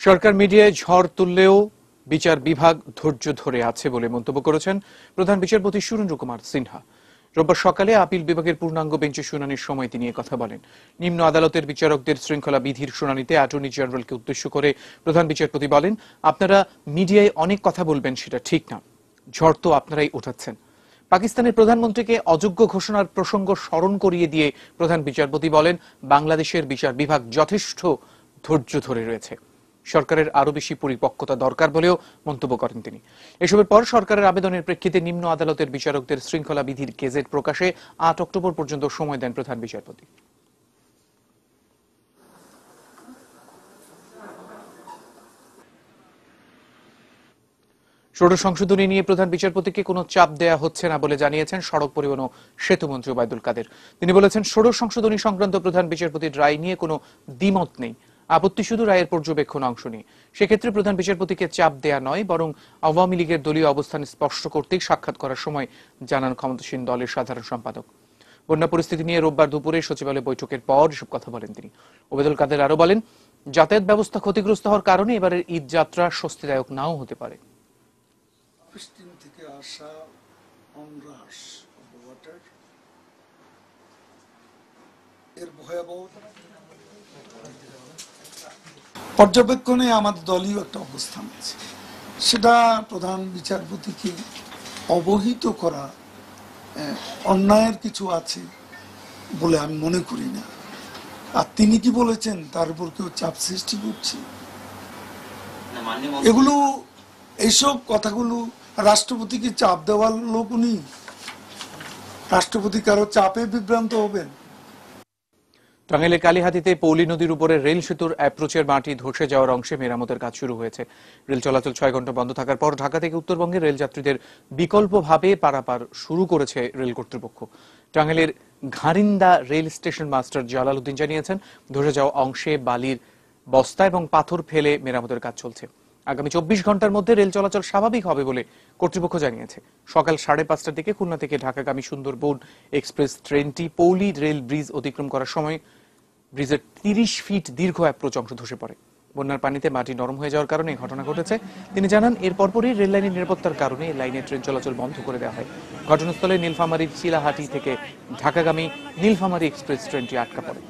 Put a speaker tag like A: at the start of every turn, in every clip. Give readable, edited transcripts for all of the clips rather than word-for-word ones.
A: সরকার মিডিয়ায় ঝড় তুললেও বিচার বিভাগ ধৈর্য ধরে আছে বলে মন্তব্য করেছেন প্রধান বিচারপতি সুরেন্দ্র কুমার সিনহা। রোববার সকালে আপিল বিভাগের পূর্ণাঙ্গ বেঞ্চে শুনানির সময় তিনি কথা বলেন। নিম্ন আদালতের বিচারকদের শৃঙ্খলা বিধির শুনানিতে অ্যাটর্নি জেনারেলকে উদ্দেশ্য করে প্রধান বিচারপতি বলেন, আপনারা মিডিয়ায় অনেক কথা বলবেন, সেটা ঠিক না। ঝড় তো আপনারাই ওঠাচ্ছেন। পাকিস্তানের প্রধানমন্ত্রীকে অযোগ্য ঘোষণার প্রসঙ্গ স্মরণ করিয়ে দিয়ে প্রধান বিচারপতি বলেন, বাংলাদেশের বিচার বিভাগ যথেষ্ট ধৈর্য ধরে রয়েছে। সরকারের আরো বেশি পরিপক্কতা দরকার বলেও মন্তব্য করেন তিনি। এসবের পর সরকারের আবেদনের প্রেক্ষিতে নিম্ন আদালতের বিচারকদের শৃঙ্খলা বিধির গেজেট প্রকাশে ৮ অক্টোবর পর্যন্ত সময় দেন প্রধান বিচারপতি। ষোড়শ সংশোধনী নিয়ে প্রধান বিচারপতিকে কোনো চাপ দেয়া হচ্ছে না বলে জানিয়েছেন সড়ক পরিবহন ও সেতু মন্ত্রী ওবায়দুল কাদের। তিনি বলেছেন, ষোড়শ সংশোধনী সংক্রান্ত প্রধান বিচারপতির রায় নিয়ে কোনো দ্বিমত নেই, আপত্তি শুধু রায়ের পর্যবেক্ষণ অংশ নিয়ে। সেক্ষেত্রে প্রধান বিচারপতিকে চাপ দেয়া নয়, বরং আওয়ামী লীগের দলীয় অবস্থান স্পষ্ট করতেই সাক্ষাৎ করার সময় জানান ক্ষমতাসীন দলের সাধারণ সম্পাদক। বন্যা পরিস্থিতি নিয়ে রোববার দুপুরে সচিবালয় বৈঠকের পর এসব কথা বলেন তিনি। ওবায়দুল কাদের আরো বলেন, যাতায়াত ব্যবস্থা ক্ষতিগ্রস্ত হওয়ার কারণে এবারের ঈদ যাত্রা স্বস্তিদায়ক নাও হতে পারে।
B: থেকে আসা অনরাশ ওয়াটার এর ভয়াবহতা পর্যবেক্ষণে আমাদের দলীয় একটা অবস্থান আছে, সেটা প্রধান বিচারপতিকে অবহিত করা অন্যায়ের কিছু আছে বলে আমি মনে করি না। আর তিনি কি বলেছেন তার উপর কেউ চাপ সৃষ্টি করছে, এগুলো এইসব কথাগুলো রাষ্ট্রপতিকে চাপ দেওয়ার লোক উনি? রাষ্ট্রপতি কারো চাপে বিভ্রান্ত হবেন?
A: টাঙ্গাইলের কালীহাতিতে পৌলী নদীর উপরে রেল সেতুর অ্যাপ্রোচের মাটি ধসে যাওয়ার অংশে মেরামতের কাজ শুরু হয়েছে। রেল চলাচল 6 ঘন্টা বন্ধ থাকার পর ঢাকা থেকে উত্তরবঙ্গের রেল যাত্রীদের বিকল্পভাবে পারাপার শুরু করেছে রেল কর্তৃপক্ষ। টাঙ্গাইলের Gharinda rail station master Jalal Uddin জানিয়েছেন, ধসে যাওয়া অংশে বালির বস্তা এবং পাথর ফেলে মেরামতের কাজ চলছে। আগামী 24 ঘন্টার মধ্যে রেল চলাচল স্বাভাবিক হবে বলে কর্তৃপক্ষ জানিয়েছে। সকাল 5:30টার দিকে খুলনা থেকে ঢাকাগামী সুন্দরবন এক্সপ্রেস ট্রেনটি পৌলী রেল ব্রিজ অতিক্রম করার সময় ব্রিজের 30 ফিট দীর্ঘ অ্যাপ্রোচ অংশ ধসে পড়ে। বন্যার পানিতে মাটি নরম হয়ে যাওয়ার কারণে ঘটনা ঘটেছে। তিনি জানান, এর পরপরই রেল লাইনের নিরাপত্তার কারণে লাইনে ট্রেন চলাচল বন্ধ করে দেওয়া হয়। ঘটনাস্থলে নীলফামারীর চিলাহাটি থেকে ঢাকাগামী নীলফামারী এক্সপ্রেস ট্রেনটি আটকা পড়ে।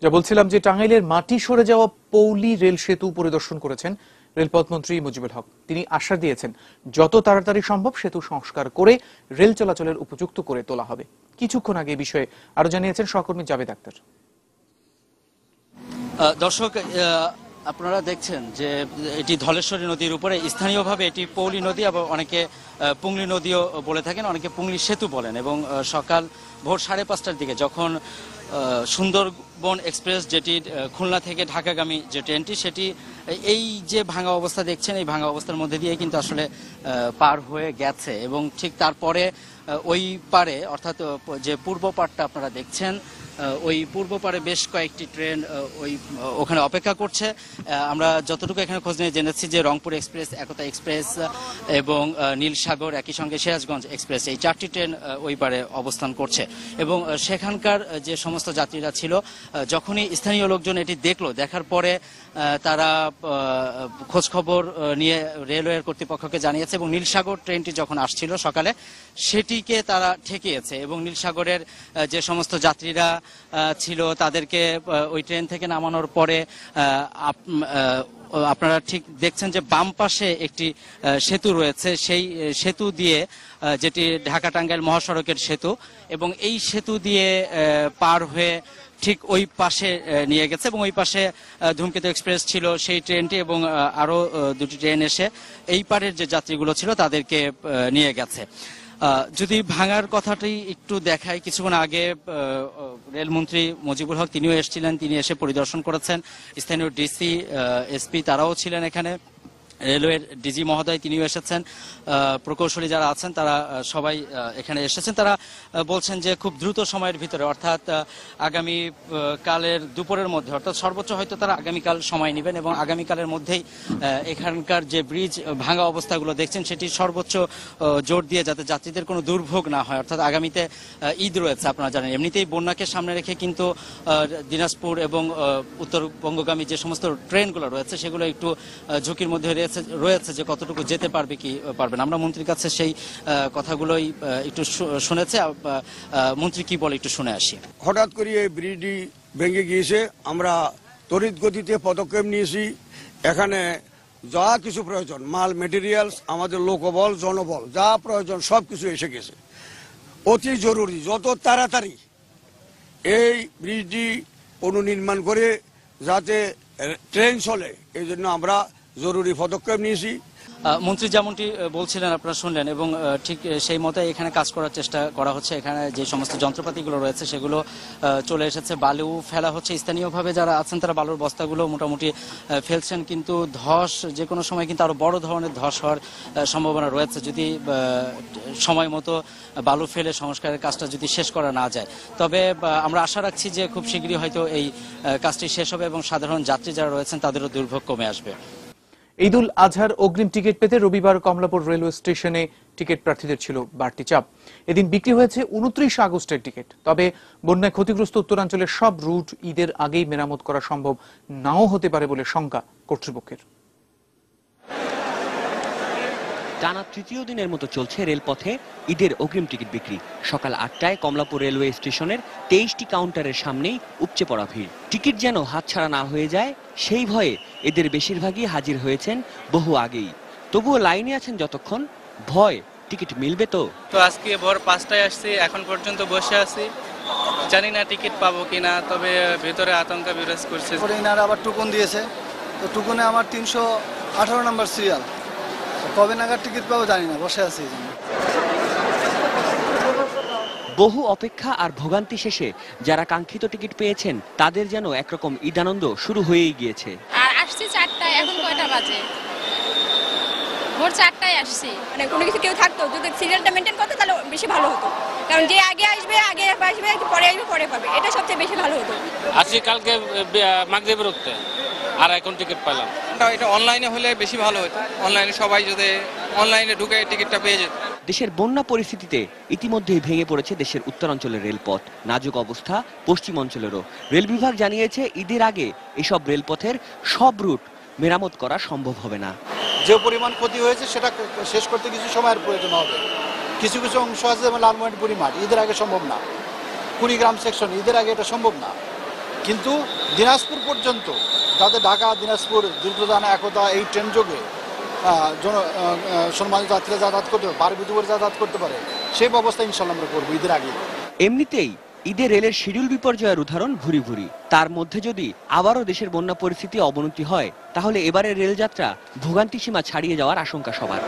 A: যা বলছিলাম যে টাঙ্গাইলের মাটি সরে যাওয়া পৌলী রেল সেতু পরিদর্শন করেছেন রেলপথ মন্ত্রী মুজিবুল হক। তিনি আশ্বাস দিয়েছেন, যত তাড়াতাড়ি সম্ভব সেতু সংস্কার করে রেল চলাচলের উপযুক্ত করে তোলা হবে। কিছুক্ষণ আগে এই বিষয়ে আরো জানিয়েছেন সহকর্মী জাবেদ আক্তার।
C: দর্শক, আপনারা দেখছেন যে এটি ধলেশ্বরী নদীর উপরে, স্থানীয়ভাবে এটি পৌলী নদী, আবার অনেকে পুংলি নদীও বলে থাকেন, অনেকে পুংলি সেতু বলেন। এবং সকাল ভোর 5:30টার দিকে যখন সুন্দরবন এক্সপ্রেস, যেটি খুলনা থেকে ঢাকাগামী যে ট্রেনটি, সেটি এই যে ভাঙা অবস্থা দেখছেন, এই ভাঙা অবস্থার মধ্যে দিয়ে কিন্তু আসলে পার হয়ে গেছে। এবং ঠিক তারপরে ওই পারে, অর্থাৎ যে পূর্ব পাড়টা আপনারা দেখছেন, ওই পূর্ব পারে বেশ কয়েকটি ট্রেন ওখানে অপেক্ষা করছে। আমরা যতটুকু এখানে খোঁজ নিয়ে জেনেছি যে রংপুর এক্সপ্রেস, একতা এক্সপ্রেস এবং নীলসাগর, একই সঙ্গে সিরাজগঞ্জ এক্সপ্রেস, এই 4টি ট্রেন ওই পারে অবস্থান করছে। এবং সেখানকার যে সমস্ত যাত্রীরা ছিল, যখনই স্থানীয় লোকজন এটি দেখলো, দেখার পরে তারা খোঁজ খবর নিয়ে রেলওয়ের কর্তৃপক্ষকে জানিয়েছে। এবং নীলসাগর ট্রেনটি যখন আসছিল সকালে, সেটিকে তারা ঠেকিয়েছে। এবং নীলসাগরের যে সমস্ত যাত্রীরা ছিল তাদেরকে ওই ট্রেন থেকে নামানোর পরে আপনারা ঠিক দেখছেন যে বাম পাশে একটি সেতু রয়েছে, সেই সেতু দিয়ে, যেটি ঢাকা টাঙ্গাইল মহাসড়কের সেতু, এবং এই সেতু দিয়ে পার হয়ে ঠিক ওই পাশে নিয়ে গেছে। এবং ওই পাশে ধূমকেতু এক্সপ্রেস ছিল, সেই ট্রেনটি, এবং আরো 2টি ট্রেন এসে এই পারের যে যাত্রীগুলো ছিল তাদেরকে নিয়ে গেছে। যদি ভাঙার কথাটি একটু দেখাই, কিছুক্ষণ আগে রেলমন্ত্রী মুজিবুল হক তিনিও এসেছিলেন, তিনি এসে পরিদর্শন করেছেন। স্থানীয় ডিসি, এসপি তারাও ছিলেন এখানে। রেলওয়ের ডিজি মহোদয় তিনিও এসেছেন, প্রকৌশলী যারা আছেন তারা সবাই এখানে এসেছেন। তারা বলছেন যে খুব দ্রুত সময়ের ভিতরে অর্থাৎ আগামী কালের দুপুরের মধ্যে অর্থাৎ সর্বোচ্চ হয়তো তারা আগামীকাল সময় নেবেন এবং আগামীকালের মধ্যেই এখানকার যে ব্রিজ ভাঙা অবস্থাগুলো দেখছেন সেটি সর্বোচ্চ জোর দিয়ে যাতে যাত্রীদের কোনো দুর্ভোগ না হয়। অর্থাৎ আগামীতে ঈদ রয়েছে, আপনারা জানেন এমনিতেই বন্যাকে সামনে রেখে কিন্তু দিনাজপুর এবং উত্তরবঙ্গগামী যে সমস্ত ট্রেনগুলো রয়েছে সেগুলো একটু ঝুঁকির মধ্যে রয়েছে যে কতটুকু যেতে পারবে কি পারবে না। আমরা মন্ত্রীর কাছে সেই কথাগুলোই একটু শুনেছে, মন্ত্রী কি বলে একটু শুনে আসি।
D: হঠাৎ করে এই ব্রিজটি ভেঙে গিয়েছে, আমরা তড়িৎ গতিতে পদক্ষেপ নিয়েছি। এখানে যা কিছু প্রয়োজন মাল মেটেরিয়ালস, আমাদের লোকবল জনবল যা প্রয়োজন সব কিছু এসে গেছে। অতি জরুরি যত তাড়াতাড়ি এই ব্রিজটি পুনর্নির্মাণ করে যাতে ট্রেন চলে এই জন্য আমরা জরুরি পদক্ষেপ নিয়েছি।
C: মন্ত্রী যেমনটি বলছিলেন আপনারা শুনলেন এবং ঠিক সেই মতো এখানে কাজ করার চেষ্টা করা হচ্ছে। এখানে যে সমস্ত যন্ত্রপাতিগুলো রয়েছে সেগুলো চলে এসেছে, বালু ফেলা হচ্ছে। স্থানীয়ভাবে যারা আছেন তারা বালুর বস্তাগুলো মোটামুটি ফেলছেন, কিন্তু ধস যে কোনো সময় কিন্তু আরো বড় ধরনের ধস হওয়ার সম্ভাবনা রয়েছে যদি সময় মতো বালু ফেলে সংস্কারের কাজটা যদি শেষ করা না যায়। তবে আমরা আশা রাখছি যে খুব শীঘ্রই হয়তো এই কাজটি শেষ হবে এবং সাধারণ যাত্রী যারা রয়েছেন তাদেরও দুর্ভোগ কমে আসবে।
A: ঈদুল আজহার অগ্রিম টিকিট পেতে রবিবার কমলাপুর রেলওয়ে স্টেশনে টিকিট প্রার্থীদের ছিল বাড়তি চাপ। এদিন বিক্রি হয়েছে 29 আগস্টের টিকিট। তবে বন্যায় ক্ষতিগ্রস্ত উত্তরাঞ্চলের সব রুট ঈদের আগেই মেরামত করা সম্ভব নাও হতে পারে বলে শঙ্কা কর্তৃপক্ষের।
E: টানা তৃতীয় দিনের মতো চলছে রেলপথে ঈদের অগ্রিম টিকিট বিক্রি। সকাল 8টায় কমলাপুর রেলওয়ে স্টেশনের 23টি কাউন্টারের সামনেই উপচে পড়া ভিড়। টিকিট যেন হাতছাড়া না হয়ে যায় সেই ভয়ে এদের বেশিরভাগই হাজির হয়েছেন বহু আগেই। তবুও লাইনে আছেন যতক্ষণ, ভয় টিকিট মিলবে তো।
F: আজকে ভোর 5টায় আসছি, এখন পর্যন্ত বসে আছি, জানি না টিকিট পাবো কিনা, তবে ভেতরে আতঙ্ক বিরাজ করছে।
G: এনারা আবার টুকন দিয়েছে, তো টুকনে আমার 318 নম্বর সিরিয়াল, কবে নাগাদ টিকিট পাবো জানি না, বসে আছি।
E: বহু অপেক্ষা আর ভোগান্তি শেষে যারা কাঙ্ক্ষিত টিকিট পেয়েছেন তাদের যেন একরকম ঈদানন্দ শুরু হয়েই গিয়েছে।
H: আর আসছি 4টায়, এখন কয়টা বাজে? ভোর 4টায় আসছি।
I: মানে কোনো কিছু কেউ থাকতো, যদি সিরিয়ালটা মেনটেন করতো তাহলে বেশি ভালো হতো, কারণ যে আগে আসবে পরে আসবে পরে পাবে, এটা সবচেয়ে বেশি ভালো হতো।
F: আসছি কালকে মাগরিবের উঠতে, আর এখন টিকিট পেলাম। এটা অনলাইনে হলে বেশি ভালো হতো, অনলাইনে সবাই যদি অনলাইনে ঢুকে টিকিটটা পেয়ে যেত।
E: দেশের বন্যা পরিস্থিতিতে ইতিমধ্যেই ভেঙে পড়েছে দেশের উত্তরাঞ্চলের রেলপথ। নাজুক অবস্থা পশ্চিম অঞ্চলেরও। রেল বিভাগ জানিয়েছে ঈদের আগে এসব রেলপথের সব রুট মেরামত করা সম্ভব হবে না।
G: যে পরিমাণ ক্ষতি হয়েছে সেটা শেষ করতে কিছু সময়ের প্রয়োজন হবে। কিছু কিছু অংশ আছে যেমন লালমোহনপুরি মাঠ, ঈদের আগে সম্ভব না। কুড়িগ্রাম সেকশন ঈদের আগে এটা সম্ভব না। কিন্তু দিনাজপুর পর্যন্ত যাতে ঢাকা দিনাজপুর দুর্গদানা একতা এই ট্রেন যোগে সম্মানিত যাত্রীরা যাতায়াত করতে পারে, পারবিত করে যাতায়াত করতে পারে, সেই ব্যবস্থা ইনশাল্লাহ আমরা করবো ঈদের আগে।
E: এমনিতেই ঈদের রেলের শিডিউল বিপর্যয়ের উদাহরণ ভুরি ভুরি। তার মধ্যে যদি আবারও দেশের বন্যা পরিস্থিতি অবনতি হয় তাহলে এবারের রেলযাত্রা ভোগান্তি সীমা ছাড়িয়ে যাওয়ার আশঙ্কা সবার।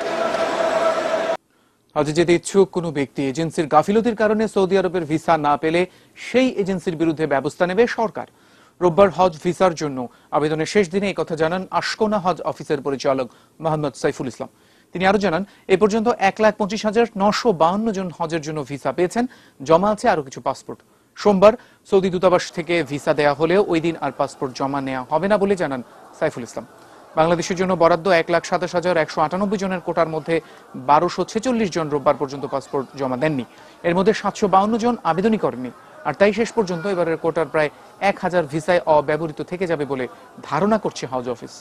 A: হজে যেতে ইচ্ছুক কোনো ব্যক্তি এজেন্সির গাফিলতির কারণে সৌদি আরবের ভিসা না পেলে সেই এজেন্সির বিরুদ্ধে ব্যবস্থা নেবে সরকার। রোববার হজ ভিসার জন্য আবেদনের শেষ দিনে এই কথা জানান আশকোনা হজ অফিসের পরিচালক মোহাম্মদ সাইফুল ইসলাম। তিনি আরো জানান, এ পর্যন্ত 1,25,952 জন হজের জন্য ভিসা পেয়েছেন। জমা আছে আরো কিছু পাসপোর্ট। সোমবার সৌদি দূতাবাস থেকে ভিসা দেয়া হলেও ওই দিন আর পাসপোর্ট জমা নেওয়া হবে না বলে জানান সাইফুল ইসলাম। বাংলাদেশের জন্য বরাদ্দ 1,27,198 জনের কোটার মধ্যে 1246 জন রোববার পর্যন্ত পাসপোর্ট জমা দেননি। এর মধ্যে 752 জন আবেদনই করেননি। আর তাই শেষ পর্যন্ত এবারের কোটার প্রায় 1000 ভিসায় অব্যবহৃত থেকে যাবে বলে ধারণা করছে হজ অফিস।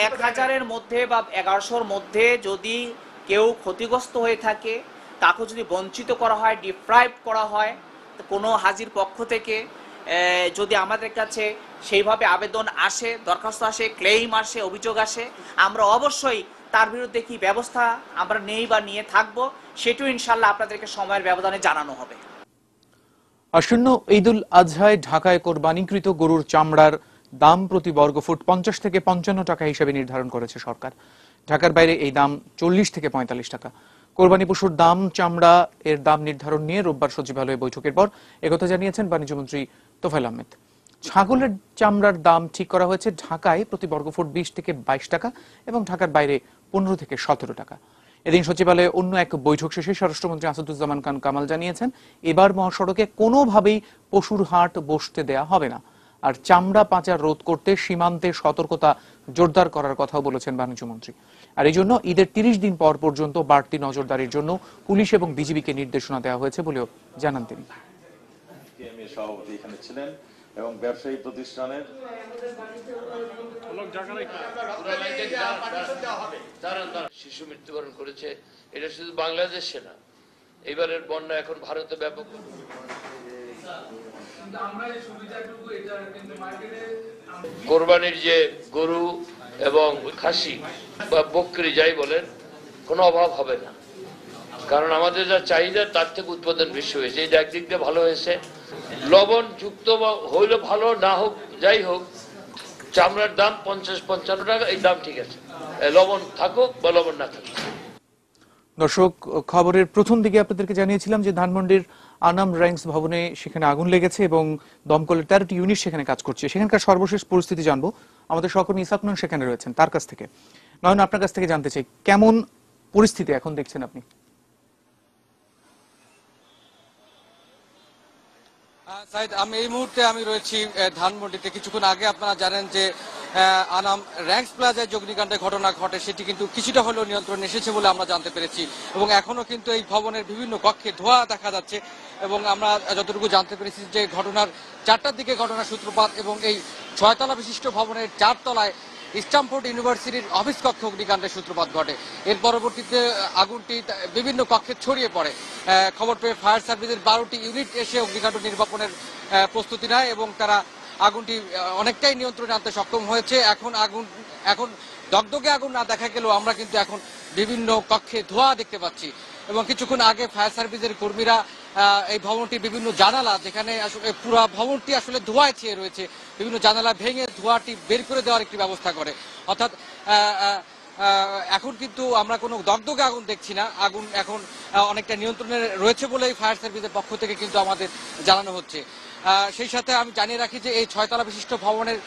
J: এক 1000-এর মধ্যে বা 1100-র মধ্যে যদি কেউ ক্ষতিগ্রস্ত হয়ে থাকে, তাকে যদি বঞ্চিত করা হয়, ডিপ্রাইভ করা হয়, কোনো হাজির পক্ষ থেকে যদি আমাদের কাছে সেইভাবে আবেদন আসে, দরখাস্ত আসে, ক্লেইম আসে, অভিযোগ আসে, আমরা অবশ্যই তার বিরুদ্ধে কি ব্যবস্থা আমরা নেই বা নিয়ে থাকবো সেটাও ইনশাল্লাহ আপনাদেরকে সময়ের ব্যবধানে জানানো হবে।
A: আসন্ন ঈদুল আজহায় ঢাকায় কোরবানিকৃত গরুর চামড়ার দাম প্রতি বর্গফুট 50 থেকে 55 টাকা হিসেবে নির্ধারণ করেছে সরকার। ঢাকার বাইরে এই দাম 40 থেকে 45 টাকা। কোরবানি পশুর দাম, চামড়া এর দাম নির্ধারণ নিয়ে রোববার সচিবালয়ে বৈঠকের পর একথা জানিয়েছেন বাণিজ্যমন্ত্রী তোফায়েল আহমেদ। ছাগলের চামড়ার দাম ঠিক করা হয়েছে ঢাকায় প্রতি বর্গফুট 20 থেকে 22 টাকা এবং ঢাকার বাইরে 15 থেকে 17 টাকা। এদিন সচিবালয়ে অন্য এক বৈঠক শেষে স্বরাষ্ট্রমন্ত্রী আসাদুজ্জামান খান কামাল জানিয়েছেন, এবার মহাসড়কে কোনোভাবেই পশুর হাট বসতে দেয়া হবে না। আর চামড়া পাচার রোধ করতে সীমান্তে সতর্কতা জোরদার করার কথাও বলেছেন বাণিজ্যমন্ত্রী। আর এই জন্য ঈদের 30 দিন পর পর্যন্ত বাড়তি নজরদারির জন্য পুলিশ এবং বিজিবিকে নির্দেশনা দেওয়া হয়েছে বলেও জানান তিনি।
K: সভাপতি এখানে ছিলেন এবং ব্যবসায়ী প্রতিষ্ঠানের
L: শিশু মৃত্যুবরণ করেছে। এটা শুধু বাংলাদেশে না, এবারের বন্যা এখন ভারতে ব্যাপক। কোরবানির যে গরু এবং খাসি বা বকরি যাই বলেন, কোনো অভাব হবে না, কারণ আমাদের যা চাহিদা তার থেকে উৎপাদন বেশি হয়েছে। এটা একদিক দিয়ে ভালো হয়েছে। লবণ যুক্ত হইলে ভালো, না হোক যাই হোক, চামড়ার দাম 50-55 টাকা, এই দাম ঠিক আছে। লবণ থাকুক বা লবণ না থাকুক।
A: দর্শক, খবরের প্রথম দিকে আপনাদেরকে জানিয়েছিলাম যে ধানমন্ডির আনাম র্যাঙ্কস ভবনে সেখানে আগুন লেগেছে এবং দমকলের 13টি ইউনিট সেখানে কাজ করছে। সেখানকার সর্বশেষ পরিস্থিতি জানবো আমাদের সহকর্মী ইসাক নয়ন সেখানে রয়েছেন, তার কাছ থেকে। নয়ন, আপনার কাছ থেকে জানতে চাই কেমন পরিস্থিতি এখন দেখছেন আপনি?
M: সাইদ, আমি এই মুহূর্তে রয়েছি ধানমন্ডিতে। কিছুক্ষণ আগে আপনারা জানেন যে আনাম র্যাঙ্কস প্লাজায় যে অগ্নিকাণ্ডের ঘটনা ঘটে সেটি কিন্তু কিছুটা হলেও নিয়ন্ত্রণে এসেছে বলে আমরা জানতে পেরেছি এবং এখনো কিন্তু এই ভবনের বিভিন্ন কক্ষে ধোঁয়া দেখা যাচ্ছে এবং আমরা যতটুকু জানতে পেরেছি যে ঘটনার 4টার দিকে ঘটনার সূত্রপাত এবং এই 6 তলা বিশিষ্ট ভবনের 4 তলায় স্ট্যামফোর্ড ইউনিভার্সিটির অফিস কক্ষে অগ্নিকাণ্ডের সূত্রপাত ঘটে। এর পরবর্তীতে আগুনটি বিভিন্ন কক্ষে ছড়িয়ে পড়ে। খবর পেয়ে ফায়ার সার্ভিসের 12টি ইউনিট এসে অগ্নিকাণ্ড নির্বাপনের প্রস্তুতি নেয় এবং তারা আগুনটি অনেকটাই নিয়ন্ত্রণে আনতে সক্ষম হয়েছে। এখন দগদগে আগুন না দেখা গেলেও আমরা কিন্তু এখন বিভিন্ন কক্ষে ধোঁয়া দেখতে পাচ্ছি এবং কিছুক্ষণ আগে ফায়ার সার্ভিসের কর্মীরা এই ভবনটির বিভিন্ন জানালা, যেখানে আসলে পুরো ভবনটি আসলে ধোঁয়ায় ছেয়ে রয়েছে, বিভিন্ন জানালা ভেঙে ধোঁয়াটি বের করে দেওয়ার একটি ব্যবস্থা করে। অর্থাৎ এখন কিন্তু আমরা কোনো দগদগে আগুন দেখছি না। আগুন এখন অনেকটা নিয়ন্ত্রণে রয়েছে বলেই ফায়ার সার্ভিসের পক্ষ থেকে কিন্তু আমাদের জানানো হচ্ছে। সেই সাথে আমি জানিয়ে রাখি যে এই 6 তলা বিশিষ্ট ভবনের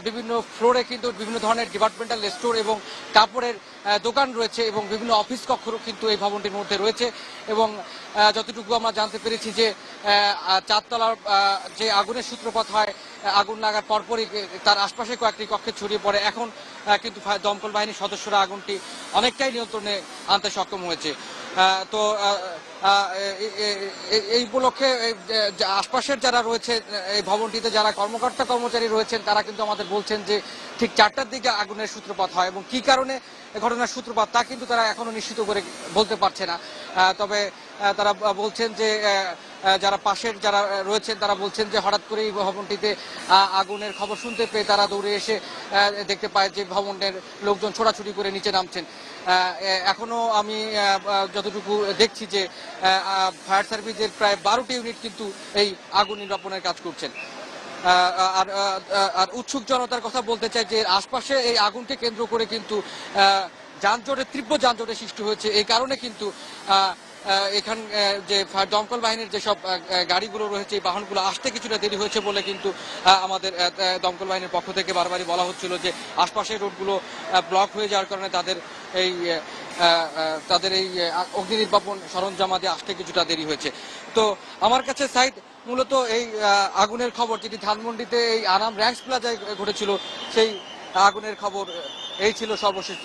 M: বিভিন্ন ফ্লোরে কিন্তু বিভিন্ন ধরনের ডিপার্টমেন্টাল স্টোর এবং কাপড়ের দোকান রয়েছে এবং বিভিন্ন অফিস কক্ষও কিন্তু এই ভবনটির মধ্যে রয়েছে এবং যতটুকু আমরা জানতে পেরেছি যে 4 তলার যে আগুনের সূত্রপাত হয়, আগুন লাগার পরপরই তার আশপাশে কয়েকটি কক্ষে ছড়িয়ে পড়ে। এখন কিন্তু দমকল বাহিনীর সদস্যরা আগুনটি অনেকটাই নিয়ন্ত্রণে আনতে সক্ষম হয়েছে। তো এই উপলক্ষে আশপাশের যারা রয়েছে এই ভবনটিতে, যারা কর্মকর্তা কর্মচারী রয়েছেন, তারা কিন্তু আমাদের বলছেন যে ঠিক 4টার দিকে আগুনের সূত্রপাত হয় এবং কি কারণে ঘটনার সূত্রপাত তা কিন্তু তারা এখনো নিশ্চিত করে বলতে পারছে না। তবে তারা বলছেন যে যারা পাশের যারা রয়েছেন তারা বলছেন যে হঠাৎ করে এই ভবনটিতে আগুনের খবর শুনতে পেয়ে তারা দৌড়ে এসে দেখতে পায় যে ভবনের লোকজন ছোটাছুটি করে নিচে নামছেন। এখনো আমি যতটুকু দেখছি যে ফায়ার সার্ভিসের প্রায় 12টি ইউনিট কিন্তু এই আগুন নির্বাপনের কাজ করছেন। আর উৎসুক জনতার কথা বলতে চাই যে আশপাশে এই আগুনকে কেন্দ্র করে কিন্তু যানজটের তীব্র যানজটের সৃষ্টি হয়েছে। এই কারণে কিন্তু এখান যে দমকল বাহিনীর যেসব গাড়িগুলো রয়েছে, এই বাহনগুলো আসতে কিছুটা দেরি হয়েছে বলে কিন্তু আমাদের দমকল বাহিনীর পক্ষ থেকে বারবারই বলা হচ্ছিল যে আশপাশের রোডগুলো ব্লক হয়ে যাওয়ার কারণে তাদের এই অগ্নি নির্বাপন সরঞ্জামাদি আসতে কিছুটা দেরি হয়েছে। তো আমার কাছে সাইদ মূলত এই আগুনের খবর যেটি ধানমন্ডিতে এই আনাম র্যাঙ্কস প্লাজায় ঘটেছিল, সেই আগুনের খবর এই ছিল সর্বশেষ।